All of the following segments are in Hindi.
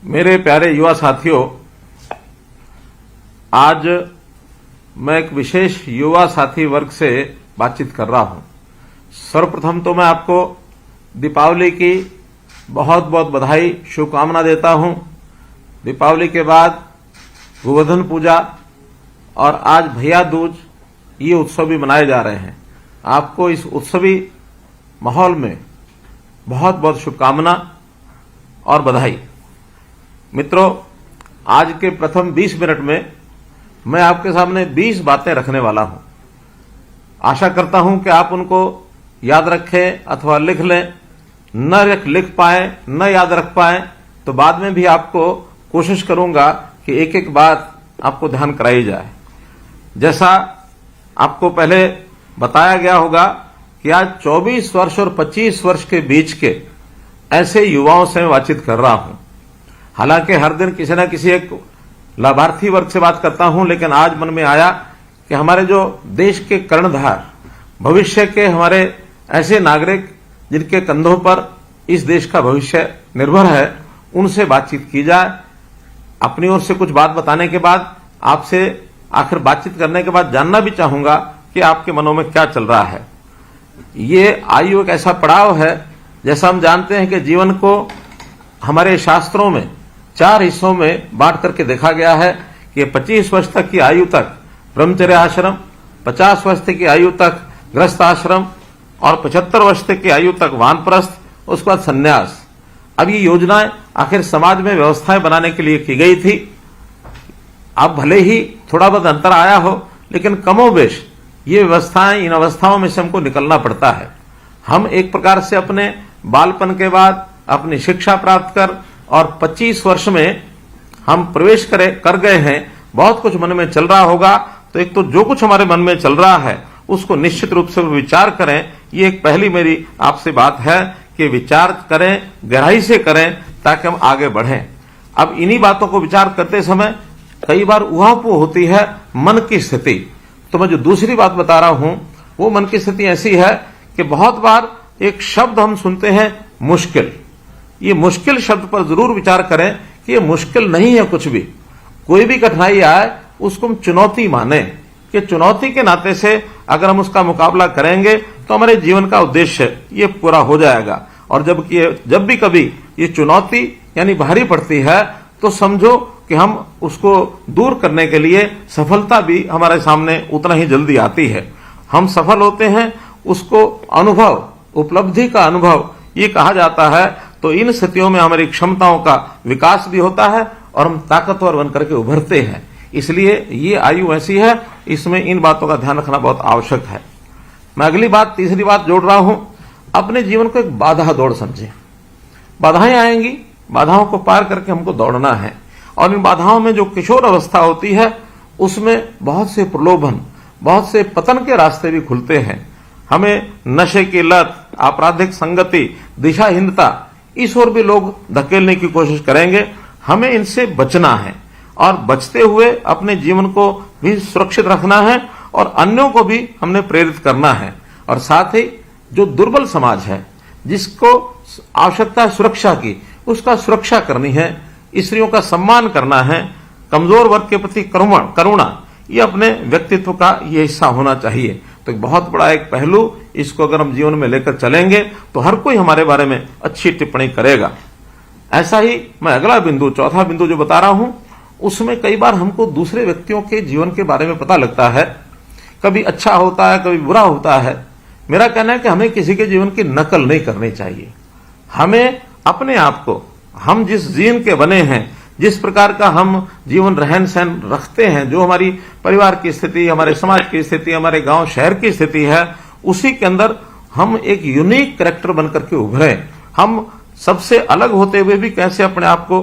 मेरे प्यारे युवा साथियों, आज मैं एक विशेष युवा साथी वर्ग से बातचीत कर रहा हूं। सर्वप्रथम तो मैं आपको दीपावली की बहुत बहुत बधाई, शुभकामना देता हूं। दीपावली के बाद गोवर्धन पूजा और आज भैया दूज, ये उत्सव भी मनाए जा रहे हैं। आपको इस उत्सवी माहौल में बहुत बहुत शुभकामना और बधाई। मित्रों, आज के प्रथम 20 मिनट में मैं आपके सामने 20 बातें रखने वाला हूं। आशा करता हूं कि आप उनको याद रखें अथवा लिख लें। न लिख पाए, न याद रख पाए तो बाद में भी आपको कोशिश करूंगा कि एक एक बात आपको ध्यान कराई जाए। जैसा आपको पहले बताया गया होगा कि आज 24 वर्ष और 25 वर्ष के बीच के ऐसे युवाओं से मैं बातचीत कर रहा हूं। हालांकि हर दिन किसी न किसी एक लाभार्थी वर्ग से बात करता हूं, लेकिन आज मन में आया कि हमारे जो देश के कर्णधार, भविष्य के हमारे ऐसे नागरिक जिनके कंधों पर इस देश का भविष्य निर्भर है, उनसे बातचीत की जाए। अपनी ओर से कुछ बात बताने के बाद आपसे आखिर बातचीत करने के बाद जानना भी चाहूंगा कि आपके मनों में क्या चल रहा है। ये आयु एक ऐसा पड़ाव है, जैसा हम जानते हैं कि जीवन को हमारे शास्त्रों में 4 हिस्सों में बांट करके देखा गया है कि 25 वर्ष तक की आयु तक ब्रह्मचर्य आश्रम, 50 वर्ष तक की आयु तक गृहस्थ आश्रम और 75 वर्ष तक की आयु तक वानप्रस्थ, उसके बाद संन्यास। अब ये योजनाएं आखिर समाज में व्यवस्थाएं बनाने के लिए की गई थी। अब भले ही थोड़ा बहुत अंतर आया हो, लेकिन कमोबेश ये व्यवस्थाएं, इन अवस्थाओं में से हमको निकलना पड़ता है। हम एक प्रकार से अपने बालपन के बाद अपनी शिक्षा प्राप्त कर और 25 वर्ष में हम प्रवेश कर गए हैं। बहुत कुछ मन में चल रहा होगा, तो एक तो जो कुछ हमारे मन में चल रहा है उसको निश्चित रूप से विचार करें। ये एक पहली मेरी आपसे बात है कि विचार करें, गहराई से करें, ताकि हम आगे बढ़ें। अब इन्हीं बातों को विचार करते समय कई बार उहापोह होती है मन की स्थिति। तो मैं जो दूसरी बात बता रहा हूं वो मन की स्थिति ऐसी है कि बहुत बार एक शब्द हम सुनते हैं, मुश्किल। ये मुश्किल शब्द पर जरूर विचार करें कि ये मुश्किल नहीं है कुछ भी। कोई भी कठिनाई आए उसको हम चुनौती माने कि चुनौती के नाते से अगर हम उसका मुकाबला करेंगे तो हमारे जीवन का उद्देश्य ये पूरा हो जाएगा। और जब भी कभी ये चुनौती यानी भारी पड़ती है तो समझो कि हम उसको दूर करने के लिए सफलता भी हमारे सामने उतना ही जल्दी आती है। हम सफल होते हैं, उसको अनुभव, उपलब्धि का अनुभव ये कहा जाता है। तो इन स्थितियों में हमारी क्षमताओं का विकास भी होता है और हम ताकतवर बनकर के उभरते हैं। इसलिए ये आयु ऐसी है, इसमें इन बातों का ध्यान रखना बहुत आवश्यक है। मैं अगली बात, तीसरी बात जोड़ रहा हूं। अपने जीवन को एक बाधा दौड़ समझें। बाधाएं आएंगी, बाधाओं को पार करके हमको दौड़ना है। और इन बाधाओं में जो किशोर अवस्था होती है उसमें बहुत से प्रलोभन, बहुत से पतन के रास्ते भी खुलते हैं। हमें नशे की लत, आपराधिक संगति, दिशाहीनता, इस ओर भी लोग धकेलने की कोशिश करेंगे। हमें इनसे बचना है और बचते हुए अपने जीवन को भी सुरक्षित रखना है और अन्यों को भी हमने प्रेरित करना है। और साथ ही जो दुर्बल समाज है, जिसको आवश्यकता है सुरक्षा की, उसका सुरक्षा करनी है। स्त्रियों का सम्मान करना है। कमजोर वर्ग के प्रति करुणा, ये अपने व्यक्तित्व का ये हिस्सा होना चाहिए। तो एक बहुत बड़ा एक पहलू, इसको अगर हम जीवन में लेकर चलेंगे तो हर कोई हमारे बारे में अच्छी टिप्पणी करेगा। ऐसा ही मैं अगला बिंदु, चौथा बिंदु जो बता रहा हूं, उसमें कई बार हमको दूसरे व्यक्तियों के जीवन के बारे में पता लगता है। कभी अच्छा होता है, कभी बुरा होता है। मेरा कहना है कि हमें किसी के जीवन की नकल नहीं करनी चाहिए। हमें अपने आप को, हम जिस जीन के बने हैं, जिस प्रकार का हम जीवन रहन सहन रखते हैं, जो हमारी परिवार की स्थिति, हमारे समाज की स्थिति, हमारे गांव शहर की स्थिति है, उसी के अंदर हम एक यूनिक कैरेक्टर बनकर के उभरें। हम सबसे अलग होते हुए भी कैसे अपने आप को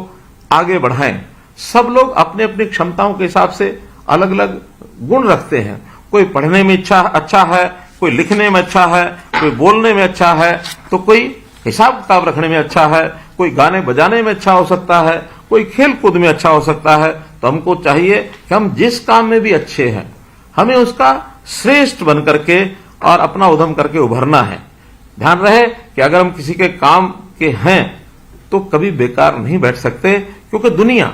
आगे बढ़ाएं। सब लोग अपने अपनी क्षमताओं के हिसाब से अलग अलग गुण रखते हैं। कोई पढ़ने में अच्छा है, कोई लिखने में अच्छा है, कोई बोलने में अच्छा है, तो कोई हिसाब किताब रखने में अच्छा है, कोई गाने बजाने में अच्छा हो सकता है, कोई खेल कूद में अच्छा हो सकता है। तो हमको चाहिए कि हम जिस काम में भी अच्छे हैं, हमें उसका श्रेष्ठ बन करके और अपना उद्यम करके उभरना है। ध्यान रहे कि अगर हम किसी के काम के हैं तो कभी बेकार नहीं बैठ सकते, क्योंकि दुनिया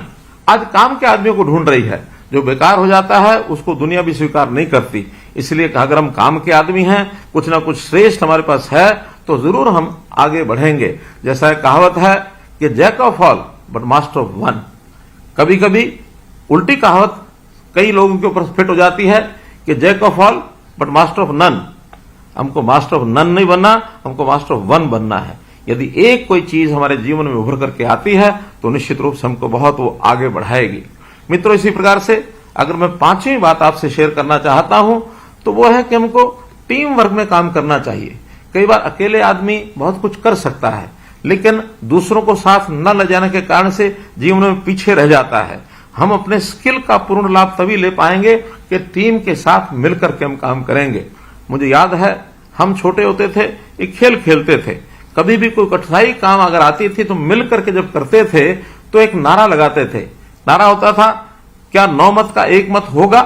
आज काम के आदमियों को ढूंढ रही है। जो बेकार हो जाता है उसको दुनिया भी स्वीकार नहीं करती। इसलिए अगर हम काम के आदमी हैं, कुछ ना कुछ श्रेष्ठ हमारे पास है, तो जरूर हम आगे बढ़ेंगे। जैसा कहावत है कि jack of all but master of one. कभी कभी उल्टी कहावत कई लोगों के ऊपर फिट हो जाती है कि jack of all but master of none. हमको मास्टर ऑफ नन नहीं बनना, हमको मास्टर ऑफ वन बनना है। यदि एक कोई चीज हमारे जीवन में उभर करके आती है तो निश्चित रूप से हमको बहुत वो आगे बढ़ाएगी। मित्रों, इसी प्रकार से अगर मैं पांचवी बात आपसे शेयर करना चाहता हूं तो वो है कि हमको टीम वर्क में काम करना चाहिए। कई बार अकेले आदमी बहुत कुछ कर सकता है, लेकिन दूसरों को साथ न ले जाने के कारण से जीवन में पीछे रह जाता है। हम अपने स्किल का पूर्ण लाभ तभी ले पाएंगे कि टीम के साथ मिलकर के हम काम करेंगे। मुझे याद है, हम छोटे होते थे, एक खेल खेलते थे। कभी भी कोई कठिनाई काम अगर आती थी तो मिलकर के जब करते थे तो एक नारा लगाते थे। नारा होता था, क्या 9 मत का 1 मत होगा?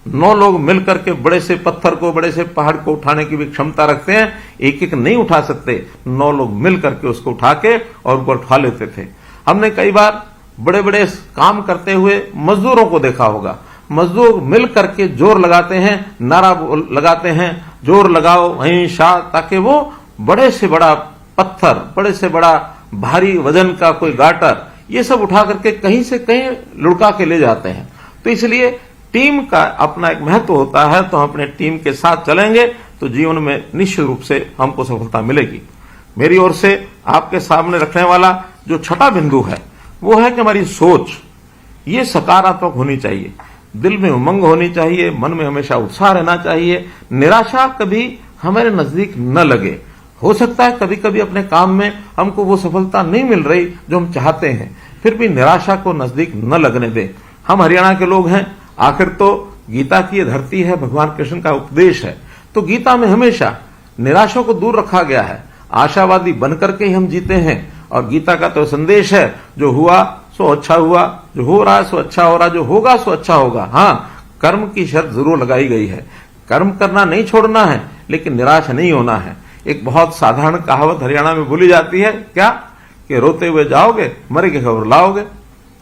9 लोग मिलकर के बड़े से पत्थर को, बड़े से पहाड़ को उठाने की भी क्षमता रखते हैं। एक एक नहीं उठा सकते, 9 लोग मिलकर के उसको उठा के और ऊपर उठा लेते थे। हमने कई बार बड़े बड़े काम करते हुए मजदूरों को देखा होगा। मजदूर मिल करके जोर लगाते हैं, नारा लगाते हैं, जोर लगाओ वहीं शाह, ताकि वो बड़े से बड़ा पत्थर, बड़े से बड़ा भारी वजन का कोई गाटर, ये सब उठा करके कहीं से कहीं लुढ़का के ले जाते हैं। तो इसलिए टीम का अपना एक महत्व होता है। तो हम अपने टीम के साथ चलेंगे तो जीवन में निश्चित रूप से हमको सफलता मिलेगी। मेरी ओर से आपके सामने रखने वाला जो छठा बिंदु है वो है कि हमारी सोच ये सकारात्मक होनी चाहिए। दिल में उमंग होनी चाहिए, मन में हमेशा उत्साह रहना चाहिए। निराशा कभी हमारे नजदीक न लगे। हो सकता है कभी कभी अपने काम में हमको वो सफलता नहीं मिल रही जो हम चाहते हैं, फिर भी निराशा को नजदीक न लगने दें। हम हरियाणा के लोग हैं, आखिर तो गीता की धरती है, भगवान कृष्ण का उपदेश है। तो गीता में हमेशा निराशा को दूर रखा गया है। आशावादी बनकर के ही हम जीते हैं। और गीता का तो संदेश है, जो हुआ सो अच्छा हुआ, जो हो रहा है सो अच्छा हो रहा, जो होगा सो अच्छा होगा। हाँ, कर्म की शर्त जरूर लगाई गई है। कर्म करना नहीं छोड़ना है, लेकिन निराश नहीं होना है। एक बहुत साधारण कहावत हरियाणा में बोली जाती है, क्या कि रोते हुए जाओगे, मरे की खबर लाओगे।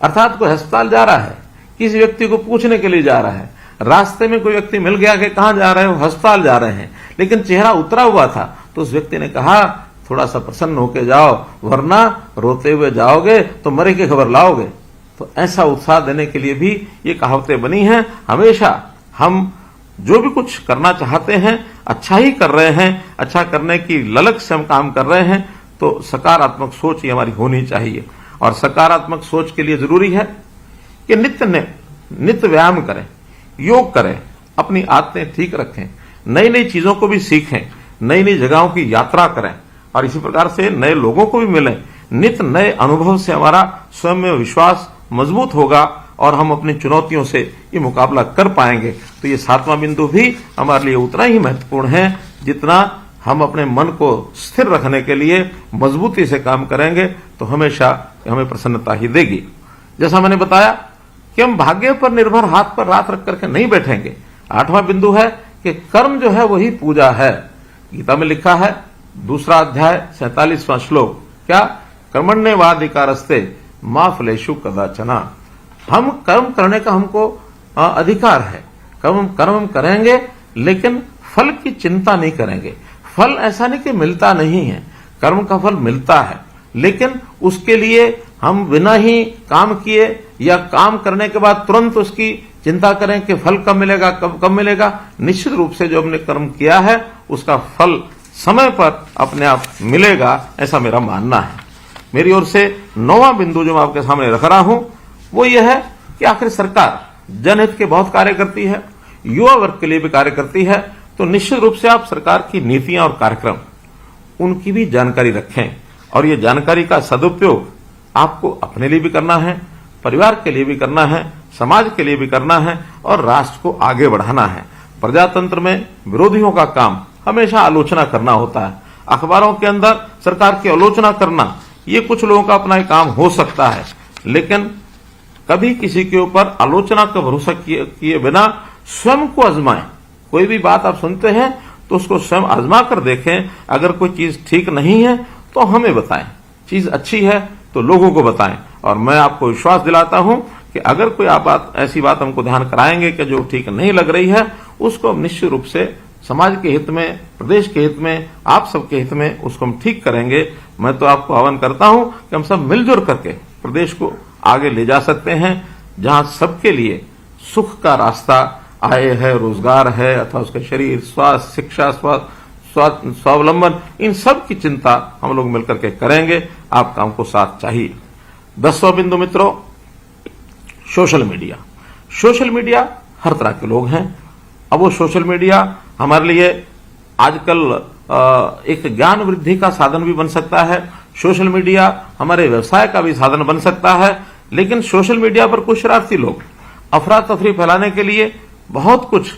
अर्थात कोई अस्पताल जा रहा है, किसी व्यक्ति को पूछने के लिए जा रहा है, रास्ते में कोई व्यक्ति मिल गया कि कहां जा रहे हो, अस्पताल जा रहे हैं, लेकिन चेहरा उतरा हुआ था, तो उस व्यक्ति ने कहा थोड़ा सा प्रसन्न होकर जाओ, वरना रोते हुए जाओगे तो मरे की खबर लाओगे। तो ऐसा उत्साह देने के लिए भी ये कहावतें बनी हैं। हमेशा हम जो भी कुछ करना चाहते हैं, अच्छा ही कर रहे हैं, अच्छा करने की ललक से हम काम कर रहे हैं, तो सकारात्मक सोच ही हमारी होनी चाहिए। और सकारात्मक सोच के लिए जरूरी है कि नित्य व्यायाम करें, योग करें, अपनी आदतें ठीक रखें, नई नई चीजों को भी सीखें, नई नई जगहों की यात्रा करें और इसी प्रकार से नए लोगों को भी मिलें। नित्य नए अनुभव से हमारा स्वयं में विश्वास मजबूत होगा और हम अपनी चुनौतियों से ये मुकाबला कर पाएंगे। तो ये 7वां बिंदु भी हमारे लिए उतना ही महत्वपूर्ण है जितना हम अपने मन को स्थिर रखने के लिए मजबूती से काम करेंगे तो हमेशा हमें प्रसन्नता ही देगी। जैसा मैंने बताया कि हम भाग्य पर निर्भर हाथ पर रात रख करके नहीं बैठेंगे। 8वां बिंदु है कि कर्म जो है वही पूजा है। गीता में लिखा है, 2 अध्याय 47वां श्लोक, क्या कर्मण्येवाधिकारस्ते मा फलेषु कदाचन। हम कर्म करने का हमको अधिकार है। कर्म करेंगे, लेकिन फल की चिंता नहीं करेंगे। फल ऐसा नहीं कि मिलता नहीं है, कर्म का फल मिलता है, लेकिन उसके लिए हम बिना ही काम किए या काम करने के बाद तुरंत उसकी चिंता करें कि फल कब मिलेगा, कब मिलेगा। निश्चित रूप से जो हमने कर्म किया है उसका फल समय पर अपने आप मिलेगा, ऐसा मेरा मानना है। मेरी ओर से 9वां बिंदु जो मैं आपके सामने रख रहा हूं वो ये है कि आखिर सरकार जनहित के बहुत कार्य करती है, युवा वर्ग के लिए भी कार्य करती है। तो निश्चित रूप से आप सरकार की नीतियां और कार्यक्रम उनकी भी जानकारी रखें और ये जानकारी का सदुपयोग आपको अपने लिए भी करना है, परिवार के लिए भी करना है, समाज के लिए भी करना है और राष्ट्र को आगे बढ़ाना है। प्रजातंत्र में विरोधियों का काम हमेशा आलोचना करना होता है। अखबारों के अंदर सरकार की आलोचना करना ये कुछ लोगों का अपना काम हो सकता है, लेकिन कभी किसी के ऊपर आलोचना का भरोसा किए बिना स्वयं को आजमाएं। कोई भी बात आप सुनते हैं तो उसको स्वयं आजमा कर देखें। अगर कोई चीज ठीक नहीं है तो हमें बताएं, चीज अच्छी है तो लोगों को बताएं और मैं आपको विश्वास दिलाता हूं कि अगर कोई आप ऐसी बात हमको ध्यान कराएंगे कि जो ठीक नहीं लग रही है, उसको हम निश्चित रूप से समाज के हित में, प्रदेश के हित में, आप सबके हित में उसको हम ठीक करेंगे। मैं तो आपको आह्वान करता हूं कि हम सब मिलजुल करके प्रदेश को आगे ले जा सकते हैं, जहां सबके लिए सुख का रास्ता, आय है, रोजगार है, अथवा उसका शरीर, स्वास्थ्य, शिक्षा, स्वावलंबन, इन सब की चिंता हम लोग मिलकर के करेंगे। आपका हमको साथ चाहिए। 10वां बिंदु मित्रों, सोशल मीडिया। सोशल मीडिया हर तरह के लोग हैं। अब वो सोशल मीडिया हमारे लिए आजकल एक ज्ञान वृद्धि का साधन भी बन सकता है। सोशल मीडिया हमारे व्यवसाय का भी साधन बन सकता है। लेकिन सोशल मीडिया पर कुछ शरारती लोग अफरा तफरी फैलाने के लिए बहुत कुछ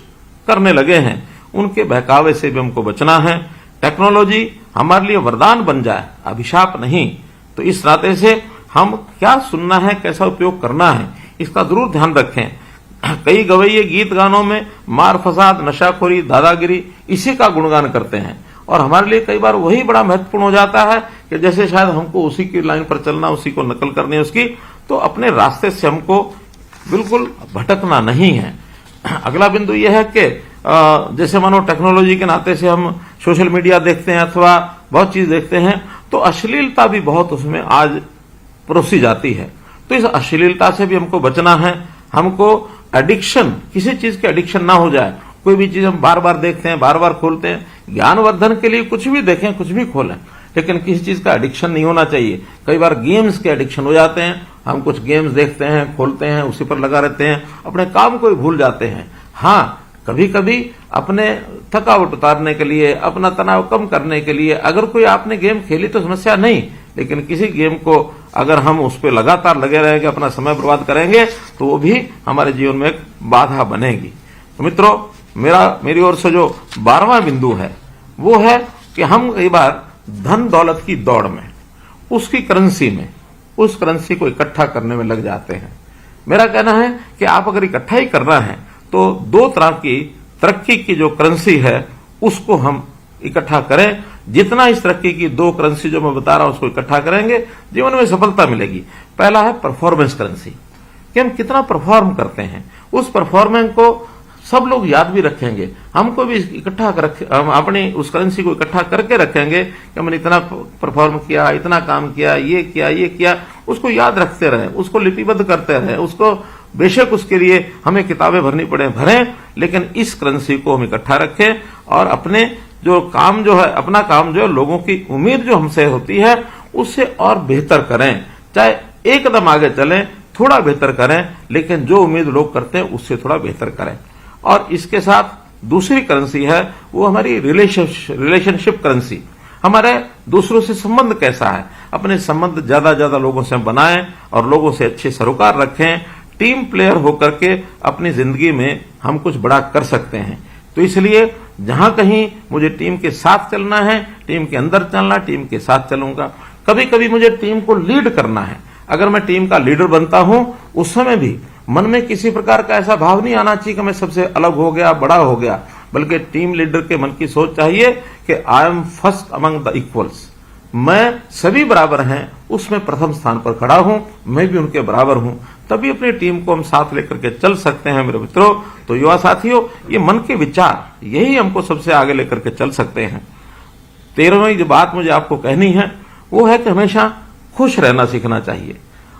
करने लगे हैं। उनके बहकावे से भी हमको बचना है। टेक्नोलॉजी हमारे लिए वरदान बन जाए, अभिशाप नहीं। तो इस नाते से हम क्या सुनना है, कैसा उपयोग करना है, इसका जरूर ध्यान रखें। कई गवैये गीत गानों में मार फसाद, नशाखोरी, दादागिरी, इसी का गुणगान करते हैं और हमारे लिए कई बार वही बड़ा महत्वपूर्ण हो जाता है कि जैसे शायद हमको उसी की लाइन पर चलना, उसी को नकल करनी है उसकी। तो अपने रास्ते से हमको बिल्कुल भटकना नहीं है। अगला बिंदु यह है कि जैसे मानो टेक्नोलॉजी के नाते से हम सोशल मीडिया देखते हैं अथवा बहुत चीज देखते हैं, तो अश्लीलता भी बहुत उसमें आज परोसी जाती है। तो इस अश्लीलता से भी हमको बचना है। हमको एडिक्शन, किसी चीज के एडिक्शन ना हो जाए। कोई भी चीज हम बार बार देखते हैं, बार बार खोलते हैं। ज्ञानवर्धन के लिए कुछ भी देखें, कुछ भी खोलें, लेकिन किसी चीज का एडिक्शन नहीं होना चाहिए। कई बार गेम्स के एडिक्शन हो जाते हैं। हम कुछ गेम्स देखते हैं, खोलते हैं, उसी पर लगा रहते हैं, अपने काम को ही भूल जाते हैं। हाँ, कभी कभी अपने थकावट उतारने के लिए, अपना तनाव कम करने के लिए अगर कोई आपने गेम खेली तो समस्या नहीं, लेकिन किसी गेम को अगर हम उस पर लगातार लगे रहेंगे, अपना समय बर्बाद करेंगे, तो वो भी हमारे जीवन में एक बाधा बनेगी। तो मित्रों, मेरी ओर से जो 12वां बिंदु है वो है कि हम कई बार धन दौलत की दौड़ में, उसकी करेंसी में, उस करेंसी को इकट्ठा करने में लग जाते हैं। मेरा कहना है कि आप अगर इकट्ठा ही करना है तो 2 तरह की तरक्की की जो करेंसी है उसको हम इकट्ठा करें। जितना इस तरक्की की 2 करेंसी जो मैं बता रहा हूं उसको इकट्ठा करेंगे, जीवन में सफलता मिलेगी। पहला है परफॉर्मेंस करेंसी, कि हम कितना परफॉर्म करते हैं। उस परफॉर्मेंस को सब लोग याद भी रखेंगे, हमको भी इकट्ठा हम अपनी उस करेंसी को इकट्ठा करके रखेंगे कि हमने इतना परफॉर्म किया, इतना काम किया, ये किया, ये किया। उसको याद रखते रहे, उसको लिपिबद्ध करते रहे। उसको बेशक उसके लिए हमें किताबें भरनी पड़े, भरें, लेकिन इस करेंसी को हम इकट्ठा रखें और अपने जो काम जो है, अपना काम जो है, लोगों की उम्मीद जो हमसे होती है उससे और बेहतर करें। चाहे एक कदम आगे चलें, थोड़ा बेहतर करें, लेकिन जो उम्मीद लोग करते हैं उससे थोड़ा बेहतर करें। और इसके साथ दूसरी करेंसी है वो हमारी रिलेशनशिप करेंसी। हमारे दूसरों से संबंध कैसा है, अपने संबंध ज्यादा लोगों से बनाएं और लोगों से अच्छे सरोकार रखें। टीम प्लेयर होकर के अपनी जिंदगी में हम कुछ बड़ा कर सकते हैं। तो इसलिए जहां कहीं मुझे टीम के साथ चलना है, टीम के अंदर चलना, टीम के साथ चलूंगा। कभी कभी मुझे टीम को लीड करना है, अगर मैं टीम का लीडर बनता हूं उस समय भी मन में किसी प्रकार का ऐसा भाव नहीं आना चाहिए कि मैं सबसे अलग हो गया, बड़ा हो गया, बल्कि टीम लीडर के मन की सोच चाहिए कि I am first among the equals. मैं सभी बराबर हैं, उसमें प्रथम स्थान पर खड़ा हूं, मैं भी उनके बराबर हूं। तभी अपनी टीम को हम साथ लेकर के चल सकते हैं मेरे मित्रों। तो युवा साथियों, ये मन के विचार यही हमको सबसे आगे लेकर के चल सकते हैं। 13वीं जो बात मुझे आपको कहनी है वो है कि हमेशा खुश रहना सीखना चाहिए।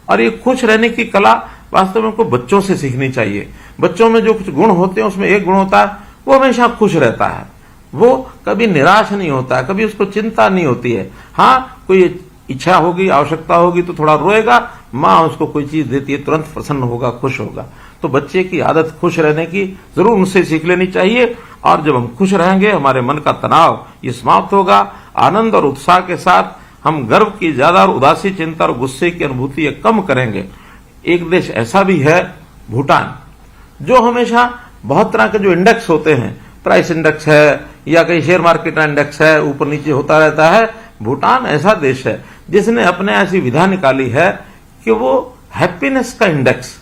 और ये खुश रहने की कला वास्तव में हमको बच्चों से सीखनी चाहिए। बच्चों में जो कुछ गुण होते हैं उसमें एक गुण होता है वो हमेशा खुश रहता है, वो कभी निराश नहीं होता है, कभी उसको चिंता नहीं होती है। हाँ, कोई इच्छा होगी, आवश्यकता होगी तो थोड़ा रोएगा, माँ उसको कोई चीज देती है तुरंत प्रसन्न होगा, खुश होगा। तो बच्चे की आदत खुश रहने की जरूर उनसे सीख लेनी चाहिए। और जब हम खुश रहेंगे हमारे मन का तनाव ये समाप्त होगा। आनंद और उत्साह के साथ हम गर्व की ज्यादा और उदासी, चिंता और गुस्से की अनुभूति ये कम करेंगे। एक देश ऐसा भी है भूटान, जो हमेशा बहुत तरह के जो इंडेक्स होते हैं, प्राइस इंडेक्स है या कहीं शेयर मार्केट इंडेक्स है, ऊपर नीचे होता रहता है। भूटान ऐसा देश है जिसने अपने ऐसी विधा निकाली है कि वो हैप्पीनेस का इंडेक्स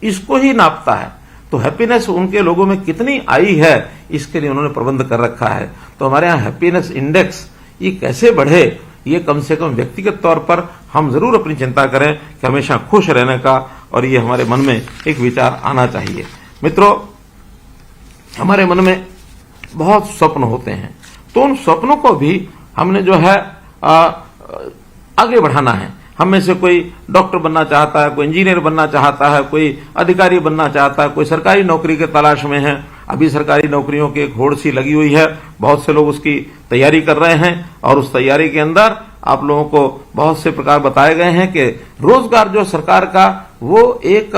इसको ही नापता है। तो हैप्पीनेस उनके लोगों में कितनी आई है इसके लिए उन्होंने प्रबंध कर रखा है। तो हमारे यहाँ हैप्पीनेस इंडेक्स ये कैसे बढ़े, ये कम से कम व्यक्तिगत तौर पर हम जरूर अपनी चिंता करें कि हमेशा खुश रहने का, और ये हमारे मन में एक विचार आना चाहिए। मित्रों, हमारे मन में बहुत स्वप्न होते हैं, तो उन स्वप्नों को भी हमने जो है आगे बढ़ाना है। हम में से कोई डॉक्टर बनना चाहता है, कोई इंजीनियर बनना चाहता है, कोई अधिकारी बनना चाहता है, कोई सरकारी नौकरी के तलाश में है। अभी सरकारी नौकरियों की एक होड़ सी लगी हुई है, बहुत से लोग उसकी तैयारी कर रहे हैं, और उस तैयारी के अंदर आप लोगों को बहुत से प्रकार बताए गए हैं कि रोजगार जो सरकार का वो एक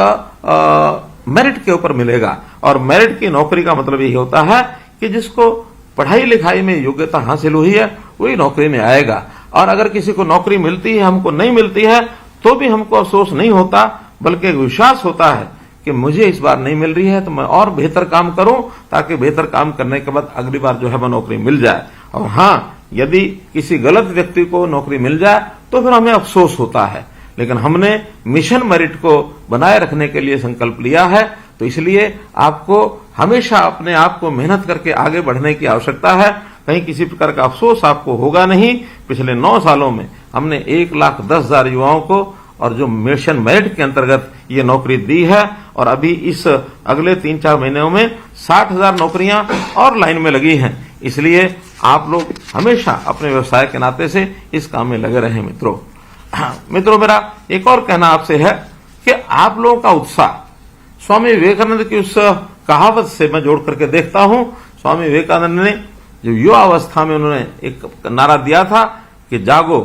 मेरिट के ऊपर मिलेगा, और मेरिट की नौकरी का मतलब यही होता है कि जिसको पढ़ाई लिखाई में योग्यता हासिल हुई है वही नौकरी में आएगा। और अगर किसी को नौकरी मिलती है, हमको नहीं मिलती है, तो भी हमको अफसोस नहीं होता, बल्कि एक विश्वास होता है कि मुझे इस बार नहीं मिल रही है तो मैं और बेहतर काम करूं, ताकि बेहतर काम करने के बाद अगली बार जो है वो नौकरी मिल जाए। और हाँ, यदि किसी गलत व्यक्ति को नौकरी मिल जाए तो फिर हमें अफसोस होता है, लेकिन हमने मिशन मेरिट को बनाए रखने के लिए संकल्प लिया है, तो इसलिए आपको हमेशा अपने आप को मेहनत करके आगे बढ़ने की आवश्यकता है। कहीं किसी प्रकार का अफसोस आपको होगा नहीं। पिछले 9 सालों में हमने 1,10,000 युवाओं को और जो मिशन मेरिट के अंतर्गत ये नौकरी दी है, और अभी इस अगले 3-4 महीनों में 60,000 नौकरियां और लाइन में लगी हैं। इसलिए आप लोग हमेशा अपने व्यवसाय के नाते से इस काम में लगे रहें। मित्रों, मेरा एक और कहना आपसे है कि आप लोगों का उत्साह स्वामी विवेकानंद की उस कहावत से मैं जोड़ करके देखता हूं। स्वामी विवेकानंद ने जो युवा अवस्था में उन्होंने एक नारा दिया था कि जागो,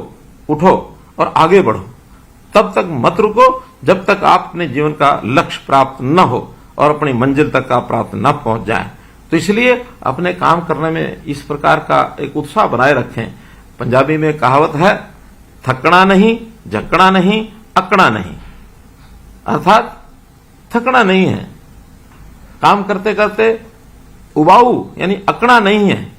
उठो और आगे बढ़ो, तब तक मत रुको जब तक आप अपने जीवन का लक्ष्य प्राप्त न हो और अपनी मंजिल तक आप प्राप्त न पहुंच जाएं। तो इसलिए अपने काम करने में इस प्रकार का एक उत्साह बनाए रखें। पंजाबी में कहावत है, थकना नहीं, झकना नहीं, अकड़ा नहीं। अर्थात थकना नहीं है, काम करते करते उबाऊ यानी अकड़ा नहीं है,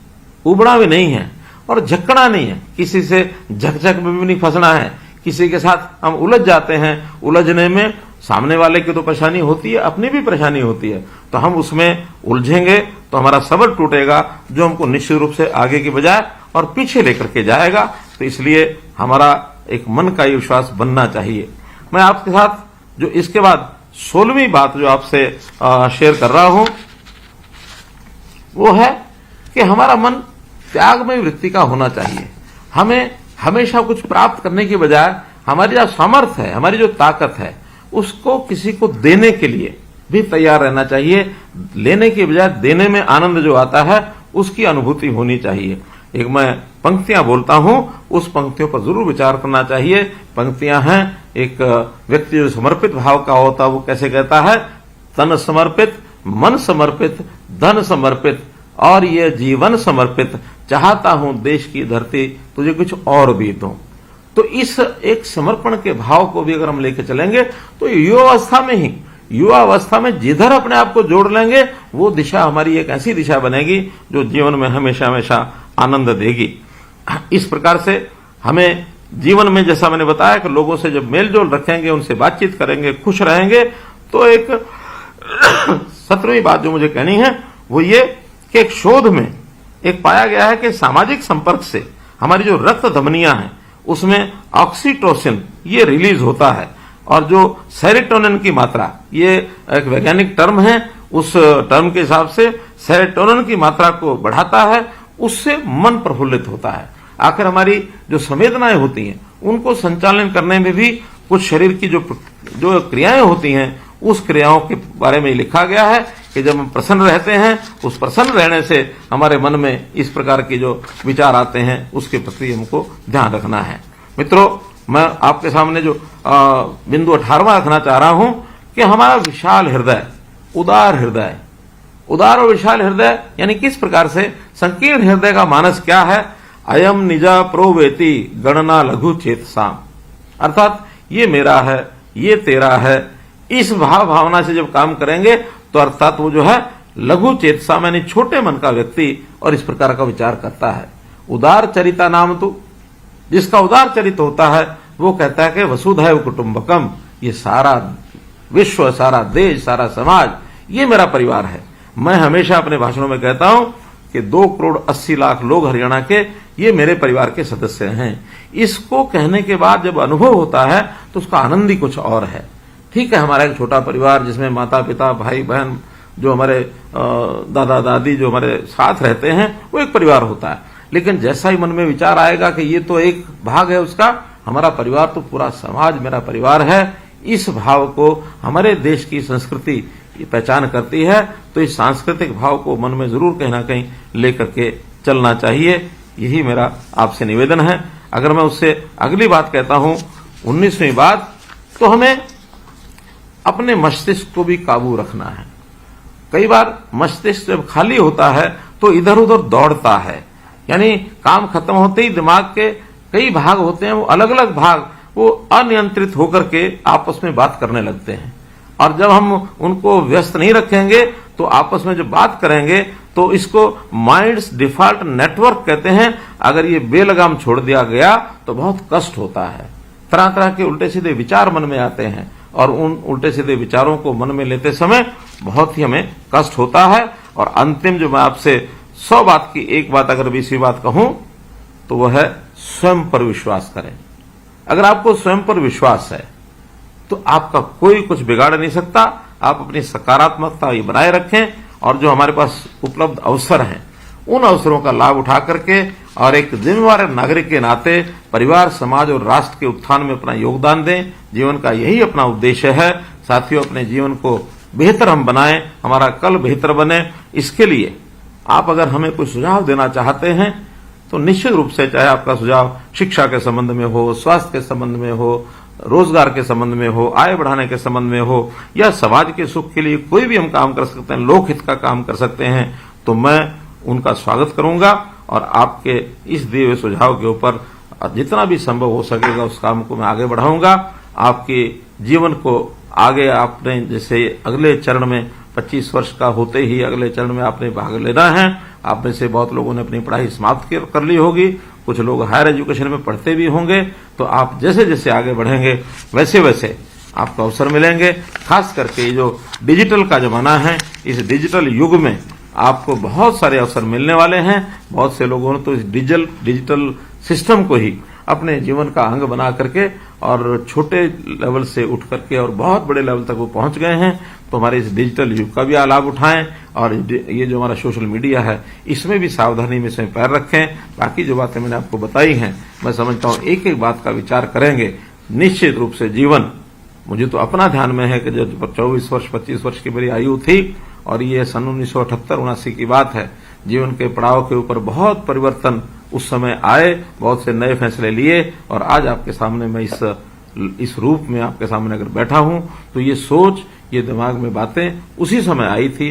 उबड़ा भी नहीं है, और झकना नहीं है, किसी से झकझक में भी नहीं फंसना है। किसी के साथ हम उलझ जाते हैं, उलझने में सामने वाले की तो परेशानी होती है, अपनी भी परेशानी होती है, तो हम उसमें उलझेंगे तो हमारा सब्र टूटेगा, जो हमको निश्चित रूप से आगे की बजाय और पीछे लेकर के जाएगा। तो इसलिए हमारा एक मन का ये विश्वास बनना चाहिए। मैं आपके साथ जो इसके बाद 16वीं बात जो आपसे शेयर कर रहा हूं वो है कि हमारा मन त्यागमय वृत्ति का होना चाहिए। हमें हमेशा कुछ प्राप्त करने की बजाय हमारी जो सामर्थ्य है, हमारी जो ताकत है, उसको किसी को देने के लिए भी तैयार रहना चाहिए। लेने की बजाय देने में आनंद जो आता है उसकी अनुभूति होनी चाहिए। एक मैं पंक्तियां बोलता हूं, उस पंक्तियों पर जरूर विचार करना चाहिए। पंक्तियां हैं, एक व्यक्ति जो समर्पित भाव का होता है वो कैसे कहता है, तन समर्पित, मन समर्पित, धन समर्पित और ये जीवन समर्पित, चाहता हूं देश की धरती तुझे कुछ और भी दूं। तो इस एक समर्पण के भाव को भी अगर हम लेकर चलेंगे तो युवा अवस्था में जिधर अपने आप को जोड़ लेंगे वो दिशा हमारी एक ऐसी दिशा बनेगी जो जीवन में हमेशा हमेशा आनंद देगी। इस प्रकार से हमें जीवन में, जैसा मैंने बताया कि लोगों से जब मेलजोल रखेंगे, उनसे बातचीत करेंगे, खुश रहेंगे, तो एक 17वीं बात जो मुझे कहनी है वो ये कि एक शोध में एक पाया गया है कि सामाजिक संपर्क से हमारी जो रक्त धमनियां हैं उसमें ऑक्सीटोसिन ये रिलीज होता है, और जो सेरोटोनिन की मात्रा, ये एक वैज्ञानिक टर्म है, उस टर्म के हिसाब से सेरोटोनिन की मात्रा को बढ़ाता है, उससे मन प्रफुल्लित होता है। आखिर हमारी जो संवेदनाएं होती हैं उनको संचालन करने में भी कुछ शरीर की जो क्रियाएं होती हैं, उस क्रियाओं के बारे में लिखा गया है कि जब हम प्रसन्न रहते हैं, उस प्रसन्न रहने से हमारे मन में इस प्रकार के जो विचार आते हैं उसके प्रति हमको ध्यान रखना है। मित्रों, मैं आपके सामने जो बिंदु 18वां रखना चाह रहा हूं कि हमारा विशाल हृदय, उदार और विशाल हृदय यानी किस प्रकार से संकीर्ण हृदय का मानस क्या है, अयम निजा प्रोवेति गणना लघु चेतसाम, अर्थात ये मेरा है, ये तेरा है। इस भावना से जब काम करेंगे तो अर्थात वो जो है लघु चेतसा यानी छोटे मन का व्यक्ति और इस प्रकार का विचार करता है। उदार चरिता नाम तो, जिसका उदार चरित्र होता है वो कहता है कि वसुधैव कुटुंबकम, ये सारा विश्व, सारा देश, सारा समाज ये मेरा परिवार है। मैं हमेशा अपने भाषणों में कहता हूं के 2,80,00,000 लोग हरियाणा के, ये मेरे परिवार के सदस्य हैं। इसको कहने के बाद जब अनुभव होता है तो उसका आनंद ही कुछ और है। ठीक है, हमारा एक छोटा परिवार जिसमें माता पिता भाई बहन जो हमारे दादा दादी जो हमारे साथ रहते हैं वो एक परिवार होता है, लेकिन जैसा ही मन में विचार आएगा कि ये तो एक भाग है उसका, हमारा परिवार तो पूरा समाज मेरा परिवार है, इस भाव को हमारे देश की संस्कृति पहचान करती है, तो इस सांस्कृतिक भाव को मन में जरूर कहीं ना कहीं लेकर के चलना चाहिए। यही मेरा आपसे निवेदन है। अगर मैं उससे अगली बात कहता हूं, 19वीं बात, तो हमें अपने मस्तिष्क को भी काबू रखना है। कई बार मस्तिष्क जब खाली होता है तो इधर उधर दौड़ता है, यानी काम खत्म होते ही दिमाग के कई भाग होते हैं, वो अलग अलग भाग वो अनियंत्रित होकर के आपस में बात करने लगते हैं, और जब हम उनको व्यस्त नहीं रखेंगे तो आपस में जब बात करेंगे तो इसको माइंड्स डिफॉल्ट नेटवर्क कहते हैं। अगर ये बेलगाम छोड़ दिया गया तो बहुत कष्ट होता है, तरह तरह के उल्टे सीधे विचार मन में आते हैं, और उन उल्टे सीधे विचारों को मन में लेते समय बहुत ही हमें कष्ट होता है। और अंतिम जो मैं आपसे 100 बात की एक बात अगर 20वीं बात कहूं तो वह है स्वयं पर विश्वास करें। अगर आपको स्वयं पर विश्वास है तो आपका कोई कुछ बिगाड़ नहीं सकता। आप अपनी सकारात्मकता ये बनाए रखें, और जो हमारे पास उपलब्ध अवसर हैं उन अवसरों का लाभ उठा करके और एक जिम्मेवार नागरिक के नाते परिवार समाज और राष्ट्र के उत्थान में अपना योगदान दें। जीवन का यही अपना उद्देश्य है। साथियों, अपने जीवन को बेहतर हम बनाएं, हमारा कल बेहतर बने। इसके लिए आप अगर हमें कोई सुझाव देना चाहते हैं तो निश्चित रूप से, चाहे आपका सुझाव शिक्षा के संबंध में हो, स्वास्थ्य के संबंध में हो, रोजगार के संबंध में हो, आय बढ़ाने के संबंध में हो, या समाज के सुख के लिए कोई भी हम काम कर सकते हैं, लोकहित का काम कर सकते हैं, तो मैं उनका स्वागत करूंगा और आपके इस दिए हुए सुझाव के ऊपर जितना भी संभव हो सकेगा उस काम को मैं आगे बढ़ाऊंगा। आपके जीवन को आगे आपने जैसे अगले चरण में 25 वर्ष का होते ही अगले चरण में आपने भाग लेना है। आप में से बहुत लोगों ने अपनी पढ़ाई समाप्त कर ली होगी, कुछ लोग हायर एजुकेशन में पढ़ते भी होंगे, तो आप जैसे जैसे आगे बढ़ेंगे वैसे वैसे आपको अवसर मिलेंगे। खास करके जो डिजिटल का जमाना है, इस डिजिटल युग में आपको बहुत सारे अवसर मिलने वाले हैं। बहुत से लोगों ने तो इस डिजिटल सिस्टम को ही अपने जीवन का अंग बना करके और छोटे लेवल से उठ करके और बहुत बड़े लेवल तक वो पहुंच गए हैं। तो हमारे इस डिजिटल युग का भी लाभ उठाएं, और ये जो हमारा सोशल मीडिया है इसमें भी सावधानी में से पैर रखें। बाकी जो बातें मैंने आपको बताई हैं, मैं समझता हूं एक एक बात का विचार करेंगे, निश्चित रूप से जीवन, मुझे तो अपना ध्यान में है कि जब 24 वर्ष 25 वर्ष की मेरी आयु थी, और ये सन 1978-79 की बात है, जीवन के पड़ाव के ऊपर बहुत परिवर्तन उस समय आए, बहुत से नए फैसले लिए, और आज आपके सामने मैं इस रूप में आपके सामने अगर बैठा हूं तो ये सोच, ये दिमाग में बातें उसी समय आई थी।